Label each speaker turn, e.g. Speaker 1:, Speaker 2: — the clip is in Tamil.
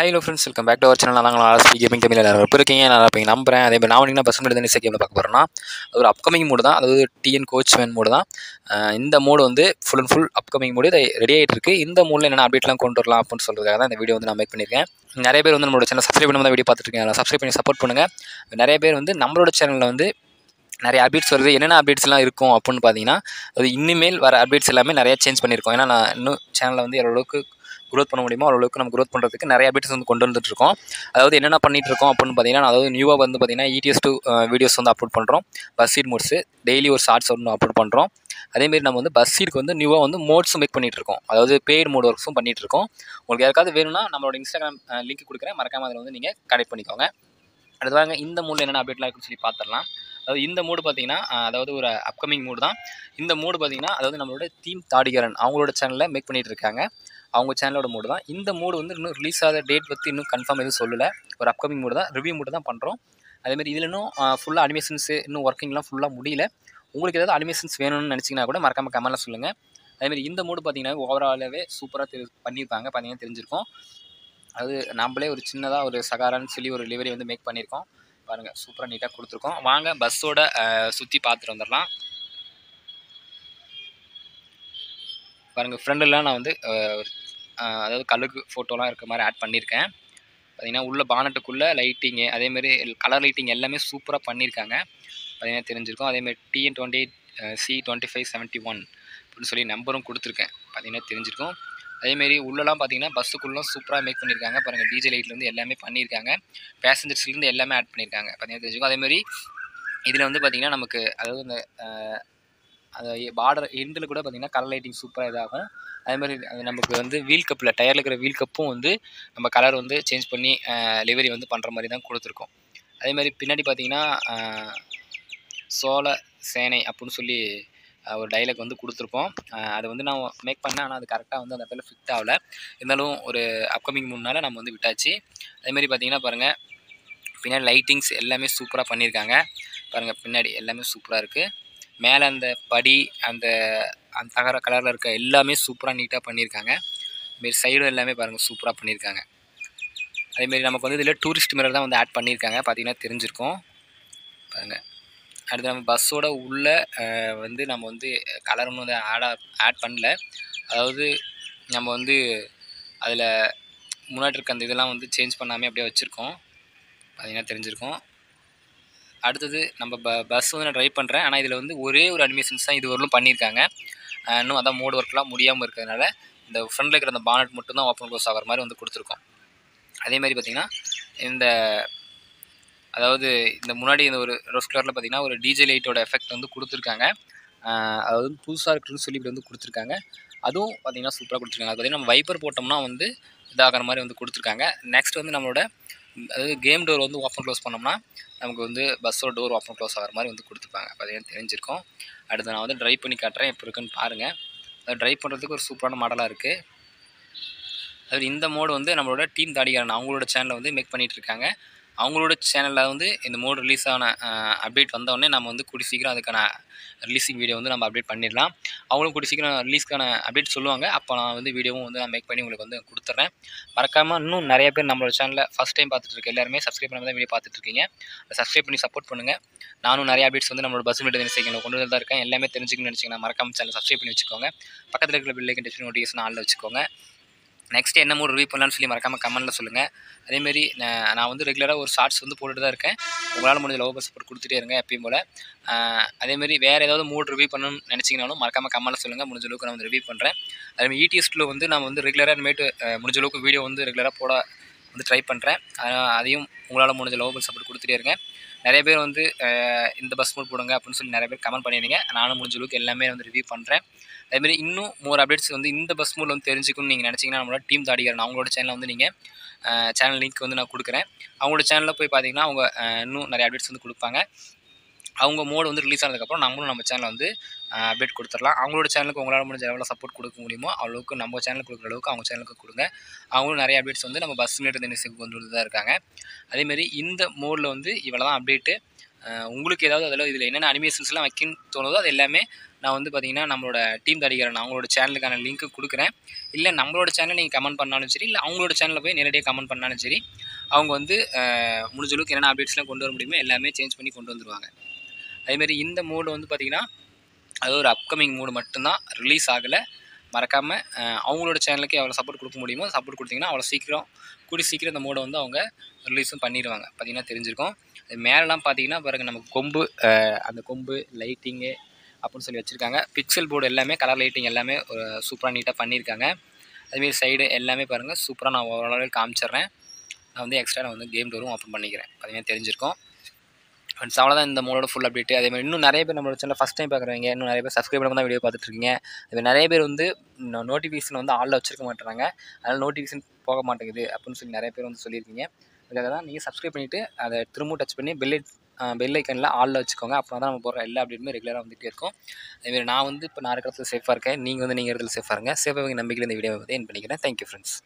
Speaker 1: Hi hello friends, welcome back to our channel. நாங்கள் ஆர்எஸ்பி கேமிங் தமிழ் எல்லாரும் இப்போ இருக்கீங்க, நல்லா இருப்பீங்க நம்புறேன். அதே மாதிரி நான் வந்து பஸ் மீட் தான் கேமில் பார்க்க போகிறேன்னா, அது ஒரு அப்கமிங் மோடு தான். அதாவது டிஎன் கோச் வேன் மோடு தான். இந்த மோடு வந்து full and full upcoming mode. இது ரெடி ஆகிட்டு இருக்கு. இந்த மோடில் என்னென்ன அப்டேட்லாம் கொண்டு வரலாம் அப்படின்னு சொல்கிறதுக்காக தான் இந்த வீடியோ வந்து நான் மேக் பண்ணியிருக்கேன். நிறைய பேர் வந்து நம்மளோட சேனல் சப்ஸ்கிரைப் பண்ணி தான் வீடியோ பார்த்துட்டு இருக்கீங்க. சப்ஸ்கிரைப் பண்ணி சப்போர்ட் பண்ணுங்கள். நிறைய பேர் வந்து நம்மளோட சேனலில் வந்து நிறைய அப்டேட்ஸ் வருது. என்னென்ன அப்டேட்ஸ்லாம் இருக்கும் அப்படின்னு பார்த்தீங்கன்னா, அது இனிமேல் வர அப்டேட்ஸ் எல்லாமே நிறைய சேஞ்ச் பண்ணியிருக்கோம். ஏன்னா நான் இன்னும் சேனலில் வந்து எவ்வளோக்கு க்ரோத் பண்ண முடியுமோ அவ்வளோக்கு நம்ம க்ரோத் பண்ணுறதுக்கு நிறைய அப்டேட்ஸ் வந்து கொண்டு வந்துட்டுருக்கோம். அதாவது என்னென்ன பண்ணிட்டு இருக்கோம் அப்படின்னு பார்த்தீங்கன்னா, அதாவது நியூவாக வந்து பார்த்தீங்கன்னா ETS2 வீடியோஸ் வந்து அப்லோட் பண்ணுறோம். பஸ் சீட் மோட்ஸு டெய்லி ஒரு ஷார்ட்ஸ் ஒன்று அப்லோட் பண்ணுறோம். அதேமாரி நம்ம வந்து பஸ் சீட்க்கு வந்து நியூவாக வந்து மோட்ஸும் மேக் பண்ணிகிட்டு இருக்கோம். அதாவது பெய்டு மோட் ஒர்க்ஸும் பண்ணிகிட்டு இருக்கோம். உங்களுக்கு யாருக்காவது வேணும்னா நம்மளோட இன்ஸ்டாகிராம் லிங்க் கொடுக்குறேன், மறக்காமல் அதில் வந்து நீங்கள் கனெக்ட் பண்ணிக்கோங்க. அடுத்து வாங்க இந்த மோடில் என்னென்ன அப்டேட்லாம் இருக்குன்னு சொல்லி பார்த்துடலாம். அதாவது இந்த மோடு பார்த்தீங்கன்னா, அதாவது ஒரு அப்கமிங் மோடு தான். இந்த மோடு பார்த்தீங்கன்னா, அதாவது நம்மளோட தீம் தாடிகரன் அவங்களோட சேனலில் மேக் பண்ணிகிட்டு இருக்காங்க. அவங்க சேனலோட மோடு தான். இந்த மோடு வந்து இன்னும் ரிலீஸ் ஆகிற டேட் பற்றி இன்னும் கன்ஃபார்ம் எதுவும் சொல்லலை. ஒரு அப்கமிங் மோடு தான், ரிவ்யூ மோடு தான் பண்ணுறோம். அதேமாதிரி இதில் இன்னும் ஃபுல்லாக அனிமேஷன்ஸு இன்னும் ஒர்க்கிங்லாம் ஃபுல்லாக முடியல. உங்களுக்கு ஏதாவது அனிமேஷன்ஸ் வேணும்னு நினச்சிங்கன்னா கூட மறக்காமல் கமெண்ட்டில் சொல்லுங்கள். அதேமாதிரி இந்த மோடு பார்த்தீங்கன்னா ஓவராலாகவே சூப்பராக பண்ணியிருப்பாங்க. பார்த்தீங்கன்னா தெரிஞ்சிருக்கும். அது நம்மளே ஒரு சின்னதாக ஒரு சகாரான்னு சொல்லி ஒரு லிவரி வந்து மேக் பண்ணியிருக்கோம். பாருங்கள், சூப்பராக நீட்டாக கொடுத்துருக்கோம். வாங்க பஸ்ஸோட சுற்றி பார்த்துட்டு வந்துடலாம். பாருங்கள், ஃப்ரெண்டெல்லாம் நான் வந்து அதாவது கல்லுக்கு ஃபோட்டோலாம் இருக்க மாதிரி ஆட் பண்ணியிருக்கேன். பார்த்திங்கன்னா உள்ள பானட்டுக்குள்ளே லைட்டிங்கு அதேமாரி கலர் லைட்டிங் எல்லாமே சூப்பராக பண்ணியிருக்காங்க. பார்த்திங்கன்னா தெரிஞ்சிருக்கும். அதேமாதிரி TN28 C2571 அப்படின்னு சொல்லி நம்பரும் கொடுத்துருக்கேன். பார்த்திங்கன்னா தெரிஞ்சிருக்கும். அதேமாரி உள்ளலாம் பார்த்திங்கன்னா பஸ்ஸுக்குள்ளே சூப்பராக மேக் பண்ணியிருக்காங்க. பாருங்கள், டிஜே லைட்லேருந்து எல்லாமே பண்ணியிருக்காங்க. பேசஞ்சர்ஸ்லேருந்து எல்லாமே ஆட் பண்ணியிருக்காங்க. பார்த்திங்கன்னா தெரிஞ்சிருக்கும். அதேமாதிரி இதில் வந்து பார்த்திங்கன்னா நமக்கு அதாவது இந்த அந்த பார்டர் எண்டில் கூட பார்த்திங்கன்னா கலர் லைட்டிங் சூப்பராக இதாகும். அதேமாதிரி அது நமக்கு வந்து வீல் கப்பில் டயரில் இருக்கிற வீல் கப்பும் வந்து நம்ம கலர் வந்து சேஞ்ச் பண்ணி லிவரி வந்து பண்ணுற மாதிரி தான் கொடுத்துருக்கோம். அதேமாதிரி பின்னாடி பார்த்திங்கன்னா சோழ சேனை அப்படின்னு சொல்லி ஒரு டைலாக் வந்து கொடுத்துருப்போம். அதை வந்து நான் மேக் பண்ணேன், ஆனால் அது கரெக்டாக வந்து அந்த இடத்துல ஃபிட் ஆகலை. இருந்தாலும் ஒரு அப்கமிங் முன்னால் நம்ம வந்து விட்டாச்சு. அதேமாதிரி பார்த்திங்கன்னா பாருங்கள், பின்னாடி லைட்டிங்ஸ் எல்லாமே சூப்பராக பண்ணியிருக்காங்க. பாருங்கள், பின்னாடி எல்லாமே சூப்பராக இருக்குது. மேலே அந்த படி அந்த அந்த தகர கலரில் இருக்க எல்லாமே சூப்பராக நீட்டாக பண்ணியிருக்காங்க. இதுமாரி சைடும் எல்லாமே பாருங்கள் சூப்பராக பண்ணியிருக்காங்க. அதேமாரி நமக்கு வந்து இதில் டூரிஸ்ட் மிரர் தான் வந்து ஆட் பண்ணியிருக்காங்க. பார்த்திங்கன்னா தெரிஞ்சிருக்கும். பாருங்கள், அடுத்து நம்ம பஸ்ஸோட உள்ளே வந்து நம்ம வந்து கலர் ஒன்றும் வந்து ஆட் பண்ணல. அதாவது நம்ம வந்து அதில் முன்னாடி இருக்க அந்த இதெல்லாம் வந்து சேஞ்ச் பண்ணாமல் அப்படியே வச்சுருக்கோம். பார்த்திங்கன்னா தெரிஞ்சிருக்கும். அடுத்தது நம்ம பஸ் வந்து நான் ட்ரைவ் பண்ணுறேன். ஆனால் இதில் வந்து ஒரே ஒரு அனிமேஷன்ஸ் தான் இது வரலும் பண்ணியிருக்காங்க. இன்னும் அதான் மோடு ஒர்க்லாம் முடியாமல் இருக்கிறதுனால இந்த ஃப்ரண்டில் இருக்கிற அந்த பானட் மட்டும் தான் ஓப்பன் க்ளோஸ் ஆகிற மாதிரி வந்து கொடுத்துருக்கோம். அதேமாதிரி பார்த்திங்கன்னா இந்த அதாவது இந்த முன்னாடி இந்த ஒரு ரோஸ் கலரில் பார்த்திங்கன்னா ஒரு டிஜே லைட்டோட எஃபெக்ட் வந்து கொடுத்துருக்காங்க. அதாவது புதுசாக இருக்குன்னு சொல்லி இப்படி வந்து கொடுத்துருக்காங்க. அதுவும் பார்த்திங்கன்னா சூப்பராக கொடுத்துருக்காங்க. அது பார்த்திங்கன்னா நம்ம வைப்பர் போட்டோம்னா வந்து இதாகிற மாதிரி வந்து கொடுத்துருக்காங்க. நெக்ஸ்ட் வந்து நம்மளோட அதாவது கேம் டோர் வந்து ஓப்பன் க்ளோஸ் பண்ணோம்னா நமக்கு வந்து பஸ்ஸோட டோர் ஓப்பன் க்ளோஸ் ஆகிற மாதிரி வந்து கொடுத்துருப்பாங்க. பார்த்திங்கன்னா தெரிஞ்சிருக்கும். அடுத்து நான் வந்து ட்ரைவ் பண்ணி காட்டுறேன், எப்படி இருக்குன்னு பாருங்கள். அது ட்ரைவ் பண்ணுறதுக்கு ஒரு சூப்பரான மாடலாக இருக்குது. அதாவது இந்த மோடு வந்து நம்மளோட டீம் தாடிகாரன் அவங்களோட சேனலில் வந்து மேக் பண்ணிகிட்டு இருக்காங்க. அவங்களோட சேனலில் வந்து இந்த மோடு ரிலீஸ் ஆன அப்டேட் வந்தோடனே நம்ம வந்து கூடி சீக்கிரம் அதுக்கான ரிலீஸிங் வீடியோ வந்து நம்ம அப்டேட் பண்ணிடலாம். அவங்களும் கூடி சீக்கிரம் ரிலீஸ்க்கான அப்டேட் சொல்லுவாங்க. அப்போ நான் வந்து வீடியோவும் வந்து நான் மேக் பண்ணி உங்களுக்கு வந்து கொடுத்துட்றேன். மறக்காமல் இன்னும் நிறைய பேர் நம்மளோட சேனலில் ஃபஸ்ட் டைம் பார்த்துட்டு இருக்க எல்லாருமே சப்ஸ்கிரைப் பண்ணாமல் தான் வீடியோ பார்த்துட்டு இருக்கீங்க. சப்ஸ்கிரைப் பண்ணி சப்போர்ட் பண்ணுங்கள். நானும் நிறைய அப்டேட்ஸ் வந்து நம்மளோட பஸ் மீட் சேனலில் கொண்டு வந்து தான் இருக்கேன். எல்லாமே தெரிஞ்சுக்கணும்னு நினச்சிங்கன்னா மறக்காமல் சேனல் சப்ஸ்கிரைப் பண்ணி வச்சுக்கோங்க. பக்கத்தில் இருக்கிற பெல் ஐக்கன் நோட்டிஃபிகேஷன் ஆனில் வச்சுக்கோங்க. நெக்ஸ்ட் என்ன மோடு ரிவ்யூ பண்ணலான்னு சொல்லி மறக்காமல் கமெண்ட்டில் சொல்லுங்கள். அதேமாரி நான் வந்து ரெகுலராக ஒரு ஷார்ட்ஸ் வந்து போட்டுட்டு தான் இருக்கேன். உங்களால் முடிஞ்ச லவ் சப்போர்ட் கொடுத்துட்டே இருங்க எப்பயும் போல். அதேமாரி வேறு ஏதாவது மோடு ரிவ்யூ பண்ணணும்னு நினச்சிங்கனாலும் மறக்காமல் கமெண்ட்டில் சொல்லுங்கள். முடிஞ்ச அளவுக்கு நான் வந்து ரிவ்யூ பண்ணுறேன். அதேமாதிரி ETS2 வந்து நான் வந்து ரெகுலராக இனிமேட்டு முடிஞ்ச அளவுக்கு வீடியோ வந்து ரெகுலராக போட வந்து ட்ரை பண்ணுறேன். அதையும் உங்களால் முடிஞ்ச லவ் சப்போர்ட் கொடுத்துட்டே இருங்க. நிறைய பேர் வந்து இந்த பஸ் மோட் போடுங்க அப்படின்னு சொல்லி நிறைய பேர் கமெண்ட் பண்ணிடுங்க. நானும் முடிஞ்ச அளவுக்கு எல்லாமே வந்து ரிவ்யூ பண்ணுறேன். அதேமாதிரி இன்னும் மோர் அப்டேட்ஸ் வந்து இந்த பஸ் மோடில் வந்து தெரிஞ்சுக்கணும்னு நீங்கள் நினச்சிங்கன்னா நம்மளோட டீம் தாடிகாரன் அவங்களோட சேனலில் வந்து நீங்கள் சேனல் லிங்க் வந்து நான் கொடுக்குறேன். அவங்களோட சேனலில் போய் பார்த்தீங்கன்னா அவங்க இன்னும் நிறைய அப்டேட்ஸ் வந்து கொடுப்பாங்க. அவங்க மோடு வந்து ரிலீஸ் ஆனதுக்கப்புறம் நம்மளும் நம்ம சேனலில் வந்து அப்டேட் கொடுத்துடலாம். அவங்களோட சேனலுக்கு உங்களால் முடிஞ்ச எவ்வளோ சப்போர்ட் கொடுக்க முடியுமோ அவ்வளோக்கு நம்ம சேனலுக்கு கொடுக்குற அளவுக்கு அவங்க சேனலுக்கு கொடுங்க. அவங்களும் நிறைய அப்டேட்ஸ் வந்து நம்ம பஸ் மீட் நியூஸுக்கு கொண்டு வந்து தான் இருக்காங்க. அதேமாரி இந்த மோடில் வந்து இவ்வளோ தான் அப்டேட்டு. உங்களுக்கு ஏதாவது அதில் இதில் என்னென்ன அனிமேஷன்ஸ்லாம் வைக்கணும்னு தோணுதோ அது எல்லாமே நான் வந்து பார்த்தீங்கன்னா நம்மளோட டீம் தடிக்கிறேன் அவங்களோட சேனலுக்கான லிங்க்கு கொடுக்குறேன். இல்லை நம்மளோட சேனல் நீங்கள் கமெண்ட் பண்ணாலும் சரி, இல்லை அவங்களோட சேனலில் போய் நேரடியாக கமெண்ட் பண்ணாலும் சரி, அவங்க வந்து முடிஞ்ச அளவுக்கு என்னென்ன அப்டேட்ஸ்லாம் கொண்டு வர முடியுமோ எல்லாமே சேஞ்ச் பண்ணி கொண்டு வந்துருவாங்க. அதேமாதிரி இந்த மோடு வந்து பார்த்திங்கன்னா அது ஒரு அப்கமிங் மோடு மட்டும்தான், ரிலீஸ் ஆகலை. மறக்காமல் அவங்களோட சேனலுக்கு எவ்வளோ சப்போர்ட் கொடுக்க முடியுமோ சப்போர்ட் கொடுத்தீங்கன்னா அவ்வளோ கூடி சீக்கிரம் இந்த மோடை வந்து அவங்க ரிலீஸும் பண்ணிடுவாங்க. பார்த்திங்கன்னா தெரிஞ்சிருக்கும். மேலெலாம் பார்த்தீங்கன்னா பாருங்கள், நமக்கு கொம்பு, அந்த கொம்பு லைட்டிங்கு அப்படின்னு சொல்லி வச்சுருக்காங்க. பிக்சல் போர்டு எல்லாமே கலர் லைட்டிங் எல்லாமே சூப்பராக நீட்டாக பண்ணியிருக்காங்க. அதுமாரி சைடு எல்லாமே பாருங்கள் சூப்பராக நான் ஓரளவு காமிச்சிட்றேன். நான் வந்து எக்ஸ்ட்ரா நான் வந்து கேம் டோரும் ஓப்பன் பண்ணிக்கிறேன். பார்த்தீங்கன்னா தெரிஞ்சிருக்கும். ஃப்ரெண்ட்ஸ் அவ்வளோதான் இந்த மோடோட ஃபுல் அப்டேட். அதேமாதிரி இன்னும் நிறைய பேர் நம்மளோட சேனல் ஃபஸ்ட் டைம் பார்க்குறவங்க, இன்னும் நிறைய பேர் சப்ஸ்கிரைப் பண்ணாம தான் வீடியோ பார்த்துட்ருக்கீங்க. அதுமாதிரி நிறைய பேர் வந்து நோட்டிஃபிகேஷன் வந்து ஆளில் வச்சிருக்க மாட்டேறாங்க. அதனால் நோட்டிஃபிகேஷன் போக மாட்டேங்குது அப்படின்னு சொல்லி நிறைய பேர் வந்து சொல்லியிருக்கீங்க. அதுக்காக தான் நீங்கள் சப்ஸ்கிரைப் பண்ணிவிட்டு அதை திரும்ப டச் பண்ணி பெல் ஐக்கனில் ஆளில் வச்சுக்கோங்க. அப்புறம் தான் நம்ம போடுற எல்லா அப்டேட்டுமே ரெகுலராக வந்துகிட்டே இருக்கும். அதேமாதிரி நான் வந்து இப்போ நான் இருக்கிற இடத்துல சேஃபாக இருக்கேன். நீங்கள் இருக்கிற இடத்துல சேஃபாக இருங்க. சேஃபாக நம்பிக்கையில் இந்த வீடியோவை வந்து என் பண்ணிக்கிறேன். Thank you friends.